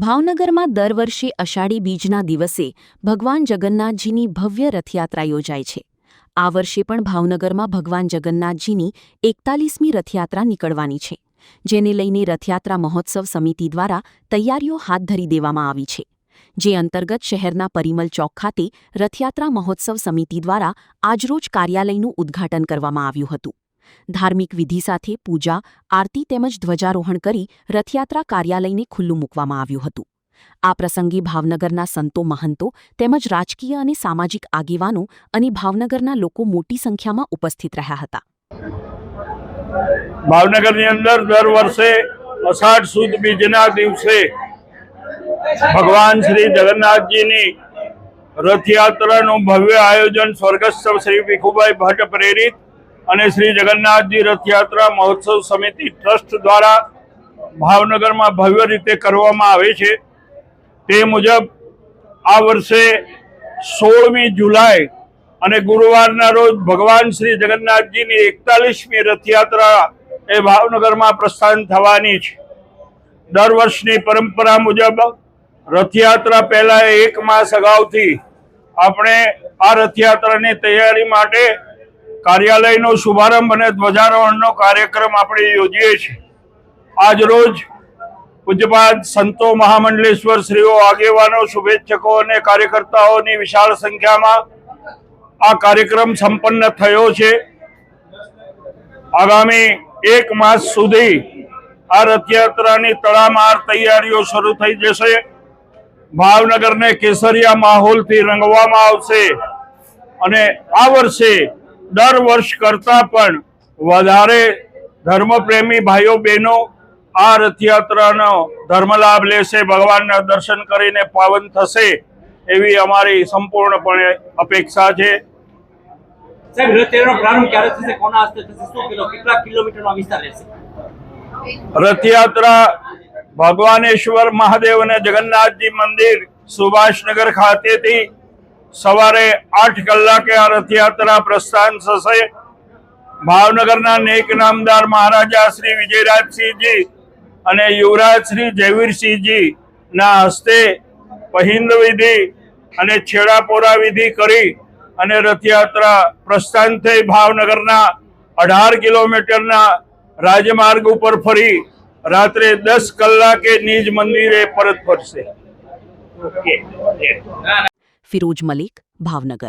ભાવનગરમાં દર વર્ષે અષાઢી બીજના દિવસે ભગવાન જગન્નાથજીની ભવ્ય રથયાત્રા યોજાય છે। આ વર્ષે પણ ભાવનગરમાં ભગવાન જગન્નાથજીની 41મી રથયાત્રા નીકળવાની છે, જેને લઈને રથયાત્રા મહોત્સવ સમિતિ દ્વારા તૈયારીઓ હાથ ધરી દેવામાં આવી છે। જે અંતર્ગત શહેરના પરિમલ ચોક ખાતે રથયાત્રા મહોત્સવ સમિતિ દ્વારા આજરોજ કાર્યાલયનું ઉદ્ઘાટન કરવામાં આવ્યું હતું। ધાર્મિક વિધિ સાથે પૂજા, આરતી તેમજ ધ્વજારોહણ કરી રથયાત્રા કાર્યાલયને ખુલ્લું મૂકવામાં આવ્યું હતું। આ પ્રસંગે ભાવનગરના સંતો મહંતો તેમજ રાજકીય અને સામાજિક આગેવાનો અને ભાવનગરના લોકો મોટી સંખ્યામાં ઉપસ્થિત રહ્યા હતા। ભાવનગરની અંદર દર વર્ષે અષાઢ સુદ બીજના દિવસે ભગવાન શ્રી જગન્નાથજીની રથયાત્રાનું ભવ્ય આયોજન સ્વર્ગસ્થ શ્રી ભીખુભાઈ ભટ્ટ પ્રેરિત અને શ્રી જગન્નાથજી રથયાત્રા મહોત્સવ સમિતિ ટ્રસ્ટ દ્વારા ભાવનગરમાં ભવ્ય રીતે કરવામાં આવે છે। તે મુજબ આ વર્ષે 16મી જુલાઈ અને ગુરુવારના રોજ ભગવાન શ્રી જગન્નાથજીની 41મી રથયાત્રા એ ભાવનગરમાં પ્રસ્થાન થવાની છે। દર વર્ષની પરંપરા મુજબ રથયાત્રા પહેલા 1 માસ અગાઉથી આપણે આ રથયાત્રાની તૈયારી માટે કાર્યાલયનો શુભારંભ અને ધ્વજારોહણનો કાર્યક્રમ આપણે યોજીએ છીએ। આજ રોજ પૂજ્યપાદ સંતો મહામંડલેશ્વર શ્રીઓ, આગેવાનો, શુભેચ્છકો અને કાર્યકર્તાઓની વિશાળ સંખ્યામાં આ કાર્યક્રમ સંપન્ન થયો છે। આગામી 1 માસ સુધી આ રથયાત્રાની તડામાર તૈયારીઓ શરૂ થઈ જશે। ભાવનગરને કેસરિયા માહોલથી રંગવામાં આવશે અને આ વર્ષે દર વર્ષ કરતાં પણ વધારે ધર્મપ્રેમી ભાઈઓ બહેનો આ રથયાત્રાનો ધર્મલાભ લેશે, ભગવાનના દર્શન કરીને પાવન થશે એવી અમારી સંપૂર્ણપણે અપેક્ષા છે। સાહેબ, રથયાત્રાનો પ્રારંભ ક્યારે થશે, કોના હસ્તે થશે, કેટલા કિલોમીટરનો વિસ્તાર રહેશે? રથયાત્રા ભગવાનેશ્વર મહાદેવ અને જગન્નાથજી મંદિર સુભાષનગર ખાતેથી સવારે 8 કલાકે આ રથયાત્રા પ્રસ્થાન થશે। ભાવનગરના નેક નામદાર મહારાજા શ્રી વિજયરાજસિંહજી અને યુવરાજ શ્રી જયવીરસિંહજી ના હસ્તે પહિંદ વિધિ અને છેડાપોરા વિધિ કરી અને રથયાત્રા પ્રસ્થાન થઈ ભાવનગરના 18 કિલોમીટરના રાજમાર્ગ ઉપર ફરી રાત્રે 10 કલાકે નિજ મંદિરે પરત ફરશે। ફિરોજ મલિક, ભાવનગર।